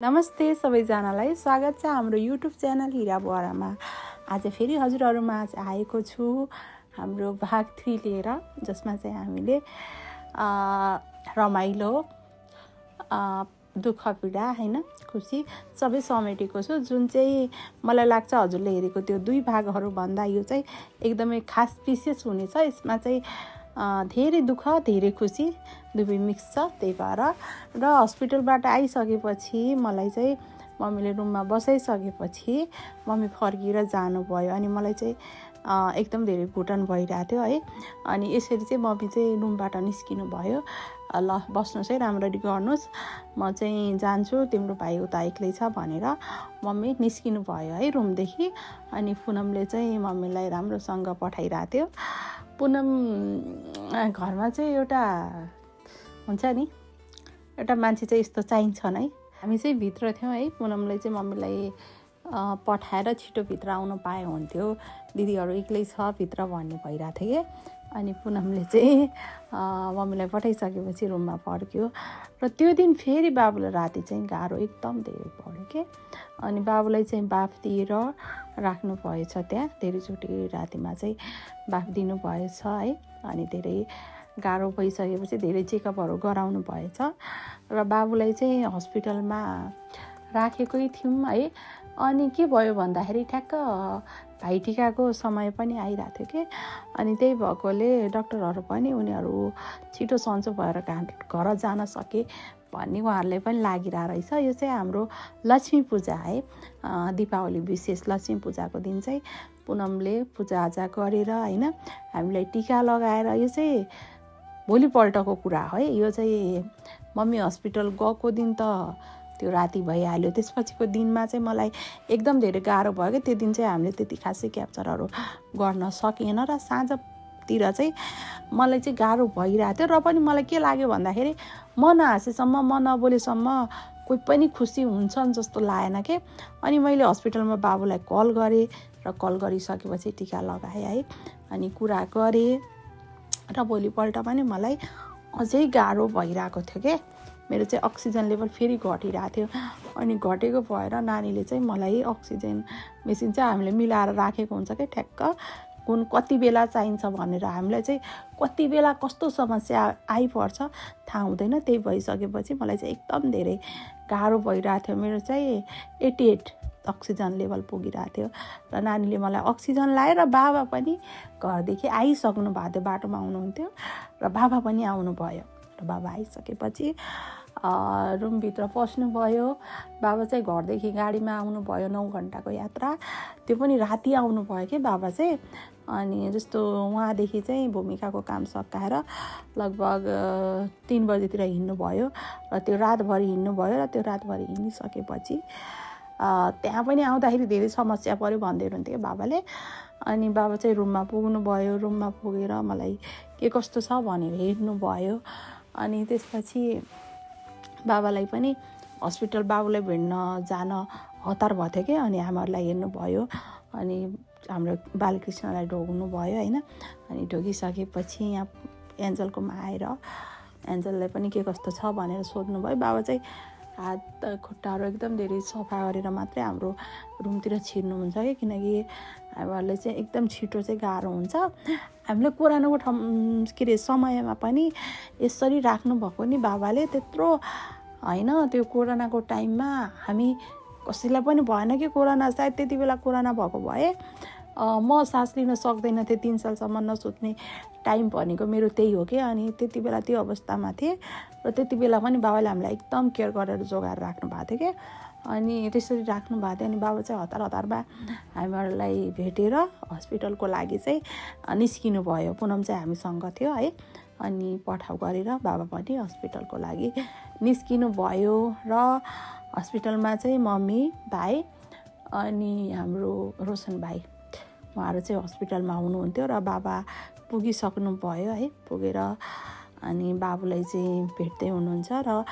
नमस्ते सबैजनालाई स्वागत छ हाम्रो युट्युब च्यानल हिरा बुहारामा। आज फेरि हजुरहरूमा आएको छु हाम्रो भाग 3 लिएर, जसमा चाहिँ हामीले रमाइलो, दुःख पीडा हैन खुसी सबै समेटेको छु। जुन चाहिँ मलाई लाग्छ हजुरले हेरेको त्यो 2 भागहरू भन्दा यो चाहिँ एकदमै खास विशेष हुनेछ। यसमा चाहिँ धेरै दुःख धेरै खुसी दुवै मिक्स छ। त्यही भएर र हस्पिटलबाट आइसकेपछि मलाई चाहिँ मम्मीले रुममा बसाइसकेपछि मम्मी फर्किएर जानुभयो अनि मलाई चाहिँ एकदम धेरै घुटन भइरहेको थियो है। अनि यसरी चाहिँ मम्मी चाहिँ रुमबाट निस्किनु भयो। ल बस्नुहोस् है, राम्ररी गर्नुहोस्, म चाहिँ जान्छु, तिम्रो भाइ उता एक्लै छ भनेर मम्मी निस्किनु भयो है रुमदेखि। अनि पुनमले चाहिँ मम्मीलाई राम्रोसँग पठाइरहेको थियो। पुनम घरमा चाहिँ एउटा हुन्छ नि, एउटा मान्छे चाहिँ यस्तो चाहिन्छ है। हामी चाहिँ भित्र थियौँ है। पुनमले चाहिँ मम्मीलाई पठाएर छिटो भित्र आउनु पाए हुन्थ्यो, दिदीहरू एक्लै छ भित्र भन्ने भइरहेको थियो कि। अनि पुनमले चाहिँ मम्मीलाई पठाइसकेपछि रुममा फर्क्यो। र त्यो दिन फेरि बाबुलाई राति चाहिँ गाह्रो एकदम धेरै पऱ्यो कि। अनि बाबुलाई चाहिँ बाफ दिएर राख्नु भएछ त्यहाँ। धेरैचोटि रातिमा चाहिँ बाफ दिनु भएछ है। अनि धेरै गाह्रो भइसकेपछि धेरै चेकअपहरू गराउनु भएछ। र बाबुलाई चाहिँ हस्पिटलमा राखेकै थियौँ है। अनि के भयो भन्दाखेरि ठ्याक्क भाइटिकाको समय पनि आइरहेको थियो कि। अनि त्यही भएकोले डक्टरहरू पनि उनीहरू छिटो सन्चो भएर घर जान सके भन्ने उहाँहरूले पनि लागिरहेको रहेछ। यो चाहिँ हाम्रो लक्ष्मी पूजा है, दीपावली विशेष लक्ष्मी पूजाको दिन चाहिँ पुनमले पूजाआजा गरेर होइन हामीलाई टिका लगाएर, यो चाहिँ भोलिपल्टको कुरा है। यो चाहिँ मम्मी हस्पिटल गएको दिन त त्यो राति भइहाल्यो। त्यसपछिको दिनमा चाहिँ मलाई एकदम धेरै गाह्रो भयो कि। त्यो दिन चाहिँ हामीले त्यति खासै क्याप्चरहरू गर्न सकिएन। र साँझतिर चाहिँ मलाई चाहिँ गाह्रो भइरहेको थियो। र पनि मलाई के लाग्यो भन्दाखेरि म नहाँसेसम्म, म नबोलेसम्म कोही पनि खुसी हुन्छन् जस्तो लागेन के। अनि मैले हस्पिटलमा बाबुलाई कल गरेँ र कल गरिसकेपछि टिका लगाएँ है। अनि कुरा गरेँ र भोलिपल्ट पनि मलाई अझै गाह्रो भइरहेको थियो कि। मेरो चाहिँ अक्सिजन लेभल फेरि घटिरहेको थियो। अनि घटेको भएर नानीले चाहिँ मलाई अक्सिजन मेसिन चाहिँ हामीले मिलाएर राखेको हुन्छ कि ठ्याक्क कुन कति बेला चाहिन्छ भनेर। हामीलाई चाहिँ कति बेला कस्तो समस्या आइपर्छ थाहा हुँदैन। त्यही भइसकेपछि मलाई चाहिँ एकदम धेरै गाह्रो भइरहेको थियो। मेरो चाहिँ 88 अक्सिजन लेभल पुगिरहेको थियो। र नानीले मलाई अक्सिजन लाएर बाबा पनि घरदेखि आइसक्नु भएको थियो, बाटोमा आउनुहुन्थ्यो र बाबा पनि आउनुभयो। र बाबा आइसकेपछि रुमभित्र पस्नुभयो। बाबा चाहिँ घरदेखि गाडीमा आउनुभयो, 9 घन्टाको यात्रा, त्यो पनि राति आउनुभयो कि बाबा चाहिँ। अनि जस्तो उहाँदेखि चाहिँ भूमिकाको काम सकाएर लगभग 3 बजेतिर हिँड्नुभयो। र त्यो रातभरि हिँड्नुभयो। र त्यो रातभरि हिँडिसकेपछि त्यहाँ पनि आउँदाखेरि धेरै समस्या पऱ्यो भन्दै हुनुहुन्थ्यो कि बाबाले। अनि बाबा चाहिँ रुममा पुग्नुभयो। रुममा पुगेर मलाई के कस्तो छ भनेर हेर्नुभयो। अनि त्यसपछि बाबालाई पनि हस्पिटल बाबुलाई भेट्न जान हतार भएको थियो कि। अनि आमाहरूलाई हेर्नुभयो। अनि हाम्रो बालकृष्णलाई ढोग्नु भयो होइन। अनि ढोगिसकेपछि यहाँ एन्जलकोमा आएर एन्जललाई पनि के कस्तो छ भनेर सोध्नुभयो। बाबा चाहिँ हात खुट्टाहरू एकदम धेरै सफा गरेर मात्रै हाम्रो रुमतिर छिर्नुहुन्छ कि। किनकि हामीहरूले चाहिँ एकदम छिटो चाहिँ गाह्रो हुन्छ। हामीले कोरोनाको समयमा पनि यसरी राख्नुभएको नि बाबाले, त्यत्रो होइन। त्यो कोरोनाको टाइममा हामी कसैलाई पनि भएन कि कोरोना, सायद त्यति बेला कोरोना भएको भए म सास लिन सक्दैन थिएँ। 3 सालसम्म नसुत्ने टाइम भनेको मेरो त्यही हो कि। अनि त्यति बेला त्यो अवस्थामा थिएँ। र त्यति बेला पनि बाबाले हामीलाई एकदम केयर गरेर जोगाएर राख्नु भएको थियो कि। अनि त्यसरी राख्नु भएको थियो। अनि बाबा चाहिँ हतारमा हामीहरूलाई भेटेर हस्पिटलको लागि चाहिँ निस्किनु भयो। पुनम चाहिँ हामीसँग थियो है। अनि पठाउ गरेर बाबा पनि हस्पिटलको लागि निस्किनु भयो। र हस्पिटलमा चाहिँ मम्मी, भाइ अनि हाम्रो रोशन भाइ उहाँहरू चाहिँ हस्पिटलमा हुनुहुन्थ्यो। र बाबा पुगिसक्नु भयो है। पुगेर अनि बाबुलाई चाहिँ भेट्दै हुनुहुन्छ। र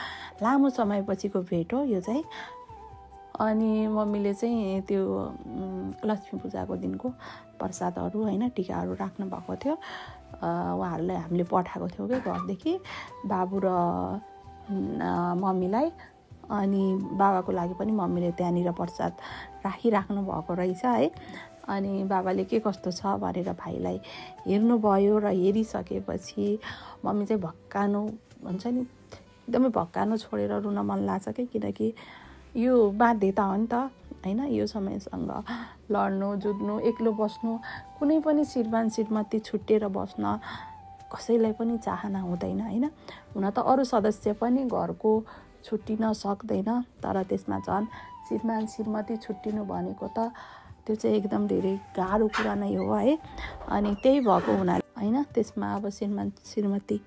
लामो समयपछिको भेट हो यो चाहिँ। अनि मम्मीले चाहिँ त्यो लक्ष्मी पूजाको दिनको प्रसादहरू होइन टिकाहरू राख्नु भएको थियो। उहाँहरूलाई हामीले पठाएको थियौँ कि घरदेखि बाबु र मम्मीलाई। अनि बाबाको लागि पनि मम्मीले त्यहाँनिर प्रसाद राखिराख्नु भएको रहेछ है। अनि बाबाले के कस्तो छ भनेर भाइलाई हेर्नुभयो र हेरिसकेपछि मम्मी चाहिँ भक्कानो भन्छ नि, एकदमै भक्कानो छोडेर रुन मन लाग्छ कि, किनकि यो बाध्यता हो नि त होइन। यो समयसँग लड्नु जुझ्नु एक्लो बस्नु, कुनै पनि श्रीमान श्रीमती छुट्टिएर बस्न कसैलाई पनि चाहना हुँदैन होइन। हुन त अरू सदस्य पनि घरको छुट्टिन सक्दैन, तर त्यसमा झन् श्रीमान श्रीमती छुट्टिनु भनेको त त्यो चाहिँ एकदम धेरै गाह्रो कुरा नै हो है। अनि त्यही भएको हुनाले होइन, त्यसमा अब श्रीमान श्रीमती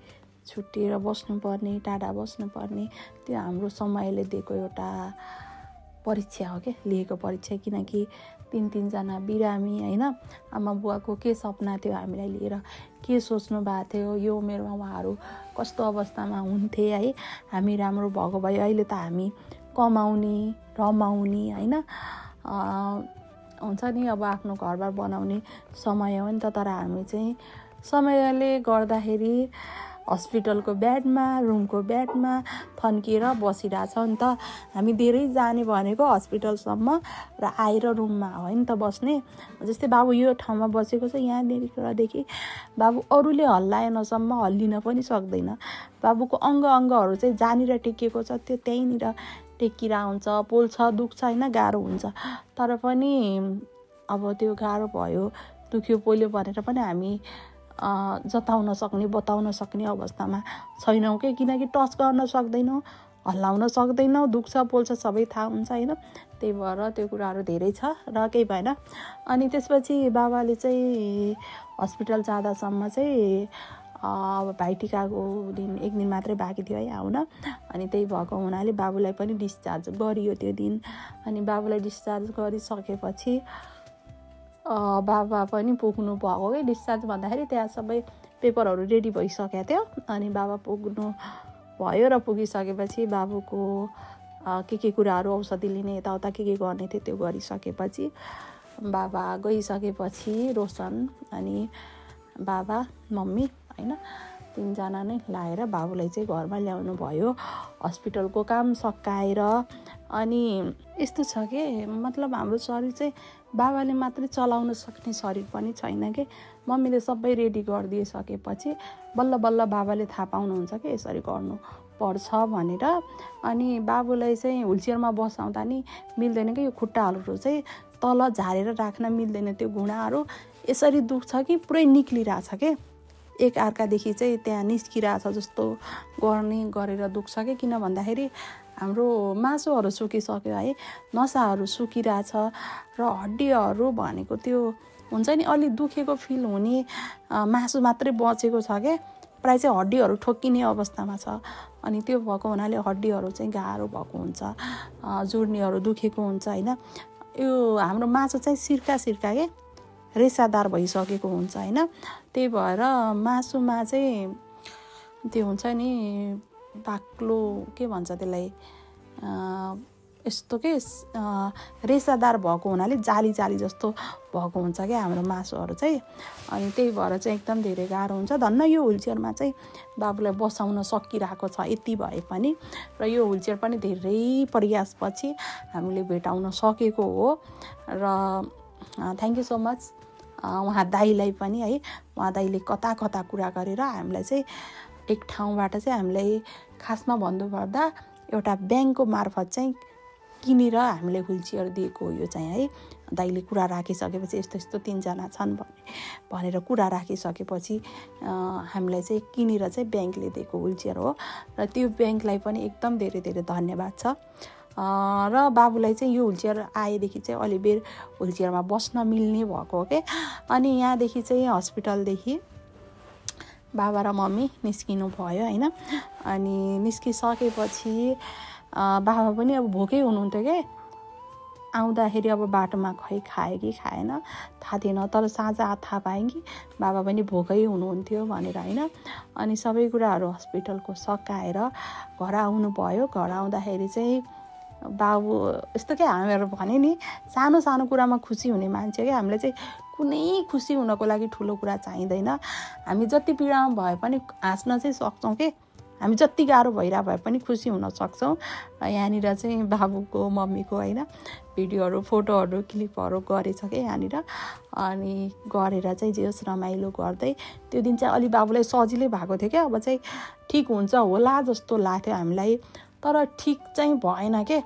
छुट्टिएर बस्नुपर्ने, टाढा बस्नुपर्ने, त्यो हाम्रो समयले दिएको एउटा परीक्षा हो क्या, लिएको परीक्षा। किनकि 3-3जना बिरामी होइन, आमा बुवाको के सपना थियो हामीलाई लिएर, के सोच्नु भएको थियो, यो उमेरमा उहाँहरू कस्तो अवस्थामा हुन्थे है। हामी राम्रो भएको भए अहिले त हामी कमाउने रमाउने होइन हुन्छ नि, अब आफ्नो घरबार बनाउने समय हो नि त। तर हामी चाहिँ समयले गर्दाखेरि हस्पिटलको बेडमा, रुमको बेडमा थन्किएर बसिरहेछौँ नि त। हामी धेरै जाने भनेको हस्पिटलसम्म र आएर रुममा हो नि त बस्ने। जस्तै बाबु यो ठाउँमा बसेको छ, यहाँदेखि बाबु अरूले हल्लाएनसम्म हल्लिन पनि सक्दैन। बाबुको अङ्गहरू चाहिँ जहाँनिर टेकिएको छ त्यो त्यहीँनिर टेकिरा हुन्छ, पोल्छ, दुख्छ होइन, गाह्रो हुन्छ। तर पनि अब त्यो गाह्रो भयो, दुख्यो, पोल्यो भनेर पनि हामी जताउन सक्ने, बताउन सक्ने अवस्थामा छैनौँ कि, किनकि टच गर्न सक्दैनौँ, हल्लाउन सक्दैनौँ, दुख्छ पोल्छ सबै थाहा हुन्छ होइन। त्यही भएर त्यो कुराहरू धेरै छ र केही भएन। अनि त्यसपछि बाबाले चाहिँ हस्पिटल जाँदासम्म चाहिँ अब भाइटिकाको दिन 1 दिन मात्रै बाँकी थियो है आउन। अनि त्यही भएको हुनाले बाबुलाई पनि डिस्चार्ज गरियो त्यो दिन। अनि बाबुलाई डिस्चार्ज गरिसकेपछि बाबा पनि पुग्नु भएको कि, डिस्चार्ज भन्दाखेरि त्यहाँ सबै पेपरहरू रेडी भइसकेको थियो। अनि बाबा पुग्नु भयो र पुगिसकेपछि बाबुको के कुराहरू औषधि लिने यताउता के गर्ने थियो त्यो गरिसकेपछि बाबा गइसकेपछि रोशन अनि बाबा मम्मी होइन 3जना नै लाएर बाबुलाई चाहिँ घरमा ल्याउनु भयो हस्पिटलको काम सकाएर। अनि यस्तो छ कि मतलब हाम्रो शरीर चाहिँ बाबाले मात्रै चलाउन सक्ने शरीर पनि छैन कि। मम्मीले सबै रेडी गरिदिइसकेपछि बल्ल बल्ल बाबाले थाहा पाउनुहुन्छ कि यसरी गर्नु पर्छ भनेर। अनि बाबुलाई चाहिँ व्हिलचेयरमा बसाउँदा नि मिल्दैन कि, यो खुट्टाहरू चाहिँ तल झारेर राख्न मिल्दैन, त्यो घुँडाहरू यसरी दुख्छ कि पुरै निक्लिरहेछ कि, एक अर्कादेखि चाहिँ त्यहाँ निस्किरहेछ जस्तो गरेर दुख्छ कि। किन भन्दाखेरि हाम्रो मासुहरू सुकिसक्यो है, नसाहरू सुकिरहेछ र हड्डीहरू भनेको त्यो हुन्छ नि अलि दुखेको फिल हुने मासु मात्रै बचेको छ क्या, प्रायः चाहिँ हड्डीहरू ठोक्किने अवस्थामा छ। अनि त्यो भएको हुनाले हड्डीहरू चाहिँ गाह्रो भएको हुन्छ, जोड्नीहरू दुखेको हुन्छ होइन। यो हाम्रो मासु चाहिँ सिर्का के रेसादार भइसकेको हुन्छ होइन। त्यही भएर मासुमा चाहिँ त्यो हुन्छ नि बाक्लो के भन्छ त्यसलाई, यस्तो के रेसादार भएको हुनाले जाली जस्तो भएको हुन्छ क्या हाम्रो मासुहरू चाहिँ। अनि त्यही भएर चाहिँ एकदम धेरै गाह्रो हुन्छ। धन्न यो व्हिलचेयरमा चाहिँ बाबुलाई बसाउन सकिरहेको छ यति भए पनि, र यो व्हिलचेयर पनि धेरै प्रयासपछि हामीले भेटाउन सकेको हो। र थ्याङ्क यू सो मच उहाँ दाइलाई पनि है। उहाँ दाइले कता कुरा गरेर हामीलाई चाहिँ एक ठाउँबाट चाहिँ हामीलाई खासमा भन्नुपर्दा एउटा ब्याङ्कको मार्फत चाहिँ किनेर हामीले व्हिलचेयर दिएको हो यो चाहिँ है। दाइले कुरा राखिसकेपछि यस्तो 3जना छन् भनेर कुरा राखिसकेपछि हामीलाई चाहिँ किनेर चाहिँ ब्याङ्कले दिएको व्हिलचेयर हो। र त्यो ब्याङ्कलाई पनि एकदम धेरै धन्यवाद छ। र बाबुलाई चाहिँ यो व्हिलचेयर आएदेखि चाहिँ अलि बेर व्हिलचेयरमा बस्न मिल्ने भएको हो क्या। अनि यहाँदेखि चाहिँ हस्पिटलदेखि बाबा र मम्मी निस्किनु भयो होइन। अनि निस्किसकेपछि बाबा पनि अब भोकै हुनुहुन्थ्यो क्या। आउँदाखेरि अब बाटोमा खै खायो कि खाएन थाहा थिएन, तर साँझ थाहा पाएँ कि बाबा पनि भोकै हुनुहुन्थ्यो भनेर होइन। अनि सबै कुराहरू हस्पिटलको सकाएर घर आउनु भयो। घर आउँदाखेरि चाहिँ बाबु यस्तो क्या, हामीहरू भने नि सानो कुरामा खुसी हुने मान्छे क्या। हामीले चाहिँ कुनै खुसी हुनको लागि ठुलो कुरा चाहिँदैन। हामी जति पीडामा भए पनि हाँस्न चाहिँ सक्छौँ कि, हामी जति गाह्रो भइरह भए पनि खुसी हुन सक्छौँ। यहाँनिर चाहिँ बाबुको मम्मीको होइन भिडियोहरू फोटोहरू क्लिपहरू गरेछ क्या यहाँनिर। अनि गरेर चाहिँ जे होस् रमाइलो गर्दै त्यो दिन चाहिँ अलि बाबुलाई सजिलै भएको थियो क्या। अब चाहिँ ठिक हुन्छ होला जस्तो लाग्थ्यो हामीलाई, तर ठिक चाहिँ भएन के।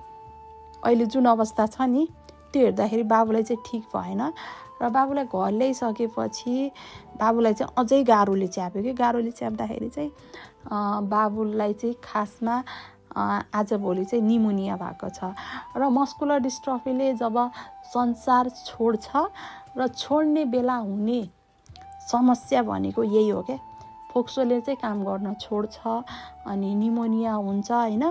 अहिले जुन अवस्था छ नि त्यो हेर्दाखेरि बाबुलाई चाहिँ ठिक भएन। र बाबुलाई घर ल्याइसकेपछि बाबुलाई चाहिँ अझै गाह्रोले च्याप्यो कि। गाह्रोले च्याप्दाखेरि चाहिँ बाबुलाई चाहिँ खासमा आजभोलि चाहिँ निमोनिया भएको छ। र मस्कुलर डिस्ट्रफीले जब संसार छोड्छ र छोड्ने बेला हुने समस्या भनेको यही हो क्या। फोक्सोले चाहिँ काम गर्न छोड्छ अनि निमोनिया हुन्छ होइन,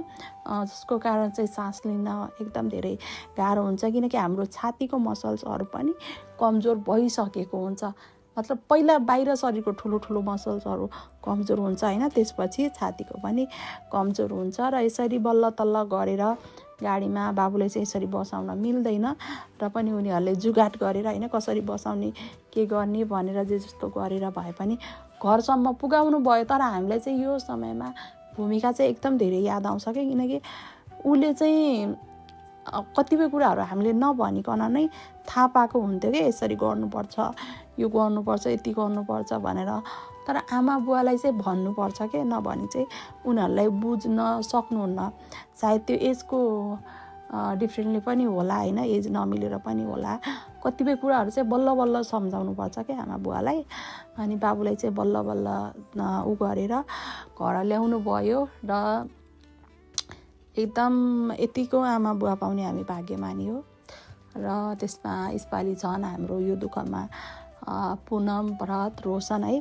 जसको कारण चाहिँ सास लिन एकदम धेरै गाह्रो हुन्छ। किनकि हाम्रो छातीको मसल्सहरू पनि कमजोर भइसकेको हुन्छ। मतलब पहिला बाहिर शरीरको ठुलो ठुलो मसल्सहरू कमजोर हुन्छ होइन, त्यसपछि छातीको पनि कमजोर हुन्छ। र यसरी बल्ल तल्ल गरेर गाडीमा बाबुलाई चाहिँ यसरी बसाउन मिल्दैन र पनि उनीहरूले जुगाट गरेर होइन कसरी बसाउने के गर्ने भनेर जे जस्तो गरेर भए पनि घरसम्म पुगाउनु भयो। तर हामीलाई चाहिँ यो समयमा भूमिका चाहिँ एकदम धेरै याद आउँछ क्या। किनकि उसले चाहिँ कतिपय कुराहरू हामीले नभनिकन नै थाहा पाएको हुन्थ्यो कि यसरी गर्नुपर्छ, यो गर्नुपर्छ, यति गर्नुपर्छ भनेर। तर आमा बुवालाई चाहिँ भन्नुपर्छ क्या, नभनी चाहिँ उनीहरूलाई बुझ्न सक्नुहुन्न। सायद त्यो एजको डिफ्रेन्टली पनि होला होइन, एज नमिलेर पनि होला। कतिपय कुराहरू चाहिँ बल्ल बल्ल सम्झाउनु पर्छ क्या आमा बुवालाई। अनि बाबुलाई चाहिँ बल्ल बल्ल उ गरेर घर ल्याउनु भयो र एकदम यतिको आमा बुवा पाउने हामी भाग्यमानी हो। र त्यसमा यसपालि झन् हाम्रो यो दुःखमा पुनम, भरत, रोशन है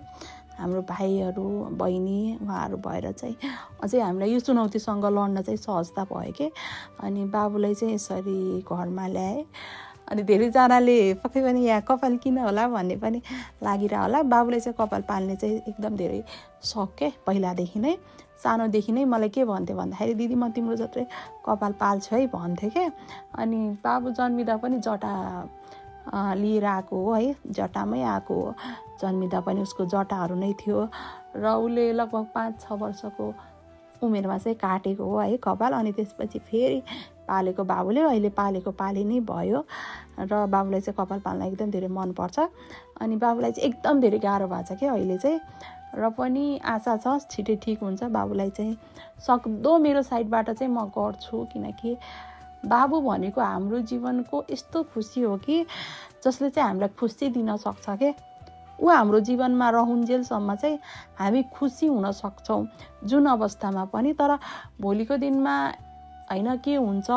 हाम्रो भाइहरू बहिनी उहाँहरू भएर चाहिँ अझै हामीलाई यो चुनौतीसँग लड्न चाहिँ सहजता भयो कि। अनि बाबुलाई चाहिँ यसरी घरमा ल्याएँ। अनि धेरैजनाले पक्कै पनि यहाँ कपाल किन होला भन्ने पनि लागिरह होला। बाबुलाई चाहिँ कपाल पाल्ने चाहिँ एकदम धेरै सौक के। पहिलादेखि नै सानोदेखि नै मलाई के भन्थ्यो भन्दाखेरि दिदी म तिम्रो जत्रै कपाल पाल्छु है भन्थेँ क्या। अनि बाबु जन्मिँदा पनि जटा लिएर आएको हो है, जटामै आएको हो। जन्मिँदा पनि उसको जटाहरू नै थियो र उसले लगभग 5-6 वर्षको उमेरमा चाहिँ काटेको हो है कपाल। अनि त्यसपछि फेरि पालेको बाबुले, अहिले पालेको पाले नै भयो। र बाबुलाई चाहिँ कपाल पाल्न एकदम धेरै मनपर्छ। अनि बाबुलाई चाहिँ एकदम धेरै गाह्रो भएको छ क्या अहिले चाहिँ। र पनि आशा छ छिटै ठिक हुन्छ। बाबुलाई चाहिँ सक्दो मेरो साइडबाट चाहिँ म गर्छु। किनकि बाबु भनेको हाम्रो जीवनको यस्तो खुसी हो कि जसले चाहिँ हामीलाई खुसी दिन सक्छ के। ऊ हाम्रो जीवनमा रहन्जेलसम्म चाहिँ हामी खुसी हुन सक्छौँ जुन अवस्थामा पनि। तर भोलिको दिनमा होइन के हुन्छ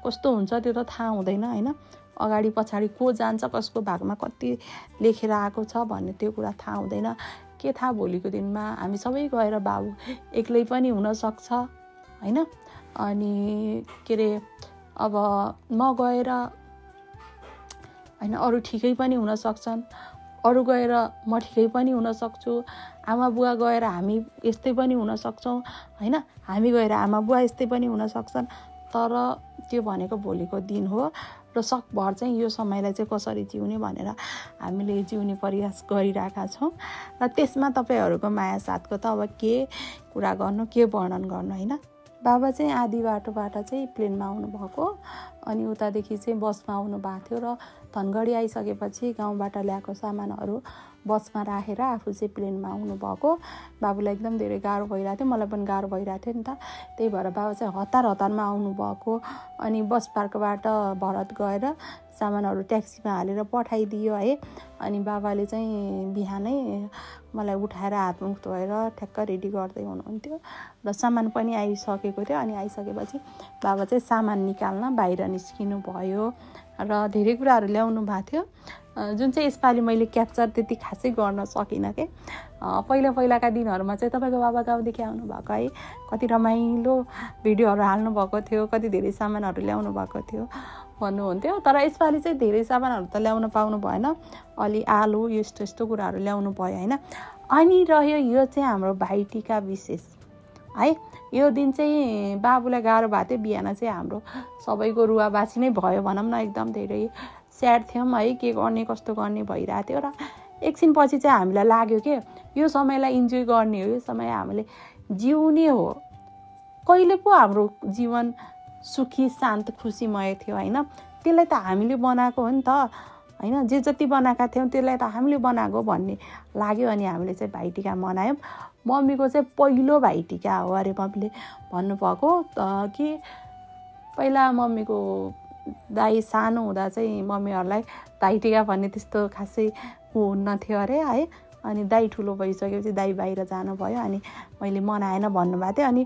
कस्तो हुन्छ त्यो त थाहा हुँदैन होइन। अगाडि पछाडि को जान्छ, कसको भागमा कति लेखेर आएको छ भन्ने त्यो कुरा थाहा हुँदैन। के थाहा भोलिको दिनमा हामी सबै गएर बाबु एक्लै पनि हुनसक्छ होइन। अनि के अरे अब म गएर होइन अरू ठिकै पनि हुन सक्छन्, अरू गएर म ठिकै पनि हुन सक्छु, आमा बुवा गएर हामी यस्तै पनि हुन सक्छौँ होइन, हामी गएर आमा बुवा यस्तै पनि हुन सक्छन्। तर त्यो भनेको भोलिको दिन हो र सकभर चाहिँ यो समयलाई चाहिँ कसरी जिउने भनेर हामीले जिउने प्रयास गरिरहेका छौँ। र त्यसमा तपाईँहरूको माया साथको त अब के कुरा गर्नु, के वर्णन गर्नु होइन। बाबा चाहिँ आधी बाटोबाट चाहिँ प्लेनमा आउनुभएको अनि उतादेखि चाहिँ बसमा आउनु भएको थियो र धनगढी आइसकेपछि गाउँबाट ल्याएको सामानहरू बसमा राखेर आफू चाहिँ प्लेनमा आउनुभएको। बाबुलाई एकदम धेरै गाह्रो भइरहेको थियो, मलाई पनि गाह्रो भइरहेको थियो नि त। त्यही भएर बाबा चाहिँ हतारमा आउनुभएको। अनि बस पार्कबाट भरत गएर सामानहरू ट्याक्सीमा हालेर पठाइदियो है। अनि बाबाले चाहिँ बिहानै मलाई उठाएर हातमुख धोएर ठ्याक्क रेडी गर्दै हुनुहुन्थ्यो र सामान पनि आइसकेको थियो। अनि आइसकेपछि बाबा चाहिँ सामान निकाल्न बाहिर निस्किनु भयो र धेरै कुराहरू ल्याउनु भएको थियो जुन चाहिँ यसपालि मैले क्याप्चर त्यति खासै गर्न सकिनँ के। पहिलाका दिनहरूमा चाहिँ तपाईँको बाबा गाउँदेखि आउनुभएको है, कति रमाइलो भिडियोहरू हाल्नुभएको थियो, कति धेरै सामानहरू ल्याउनु भएको थियो भन्नुहुन्थ्यो। तर यसपालि चाहिँ धेरै सामानहरू त ल्याउन पाउनु भएन, अलि आलु यस्तो यस्तो कुराहरू ल्याउनु भयो होइन। अनि रह्यो यो चाहिँ हाम्रो भाइटिका विशेष है। यो दिन चाहिँ बाबुलाई गाह्रो भएको थियो, बिहान चाहिँ हाम्रो सबैको रुवाबासी नै भयो भनौँ न। एकदम धेरै स्याड थियौँ है, के गर्ने कस्तो गर्ने भइरहेको थियो। र एकछिनपछि चाहिँ हामीलाई लाग्यो कि यो समयलाई इन्जोय गर्ने हो, यो समय हामीले जिउने हो। कहिले पो हाम्रो जीवन सुखी शान्त खुसीमय थियो होइन? त्यसलाई त हामीले बनाएको हो नि त होइन? जे जति बनाएका थियौँ त्यसलाई त हामीले बनाएको भन्ने लाग्यो। अनि हामीले चाहिँ भाइटिका मनायौँ। मम्मीको चाहिँ पहिलो भाइटिका हो अरे मम्मीले भन्नुभएको कि पहिला मम्मीको दाइ सानो हुँदा चाहिँ मम्मीहरूलाई भाइटिका भन्ने त्यस्तो खासै हुन्न थियो अरे है। अनि दाइ ठुलो भइसकेपछि दाइ बाहिर जानुभयो अनि मैले मनाएन भन्नुभएको थियो। अनि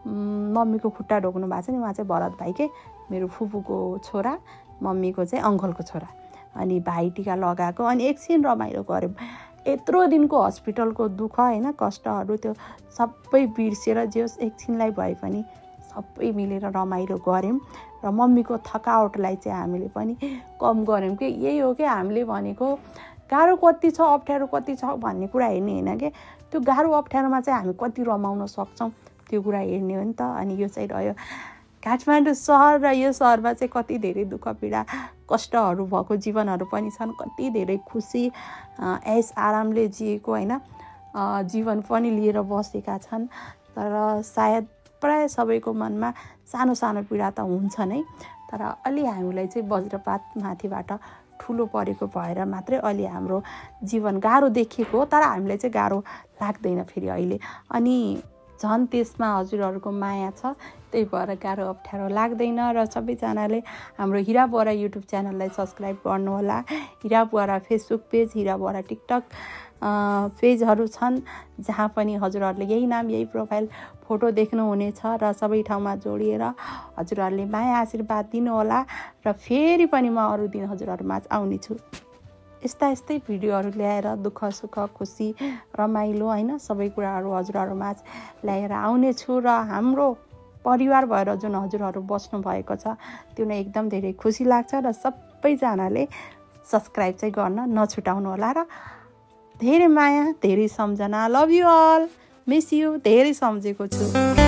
मम्मीको खुट्टा ढोक्नु भएको छ नि, उहाँ चाहिँ भरत भाइकै मेरो फुपूको छोरा, मम्मीको चाहिँ अङ्कलको छोरा। अनि भाइटिका लगाएको अनि एकछिन रमाइलो गऱ्यौँ। यत्रो दिनको हस्पिटलको दुःख होइन, कष्टहरू त्यो सबै बिर्सेर जे होस् एकछिनलाई भए पनि सबै मिलेर रमाइलो गऱ्यौँ। र मम्मीको थकावटलाई चाहिँ हामीले पनि कम गऱ्यौँ कि यही हो कि हामीले भनेको गाह्रो कति छ अप्ठ्यारो कति छ भन्ने कुरा हेर्ने होइन कि त्यो गाह्रो अप्ठ्यारोमा चाहिँ हामी कति रमाउन सक्छौँ त्यो कुरा हेर्ने हो नि त। अनि यो चाहिँ रह्यो काठमाडौँ सहर र यो सहरमा चाहिँ कति धेरै दुःख पीडा कष्टहरू भएको जीवनहरू पनि छन्, कति धेरै खुसी ऐस आरामले जिएको होइन जीवन पनि लिएर बसेका छन्। तर सायद प्राय सबैको मनमा सानो सानो पीडा त हुन्छ नै, तर अलि हामीलाई चाहिँ वज्रपात माथिबाट ठुलो परेको भएर मात्रै अलि हाम्रो जीवन गाह्रो देखिएको, तर हामीलाई चाहिँ गाह्रो लाग्दैन फेरि अहिले। अनि झन् त्यसमा हजुरहरूको माया छ, त्यही भएर गाह्रो अप्ठ्यारो लाग्दैन। र सबैजनाले हाम्रो हिरा बुहारा युट्युब च्यानललाई सब्सक्राइब गर्नुहोला। हिरा बुहारा फेसबुक पेज, हिरा बुहारा टिकटक पेजहरू छन् जहाँ पनि हजुरहरूले यही नाम यही प्रोफाइल फोटो देख्नुहुनेछ र सबै ठाउँमा जोडिएर हजुरहरूले माया आशीर्वाद दिनुहोला। र फेरि पनि म अरू दिन हजुरहरूमा आउने छु यस्तै भिडियोहरू ल्याएर दुःख सुख खुसी रमाइलो होइन सबै कुराहरू हजुरहरूमा ल्याएर आउने छु। र हाम्रो परिवार भएर जुन हजुरहरू बस्नु भएको छ त्यो नै एकदम धेरै खुसी लाग्छ। र सबैजनाले सब्सक्राइब चाहिँ गर्न नछुटाउनु होला। र धेरै माया धेरै सम्झना, love you all, miss you, धेरै सम्झेको छु।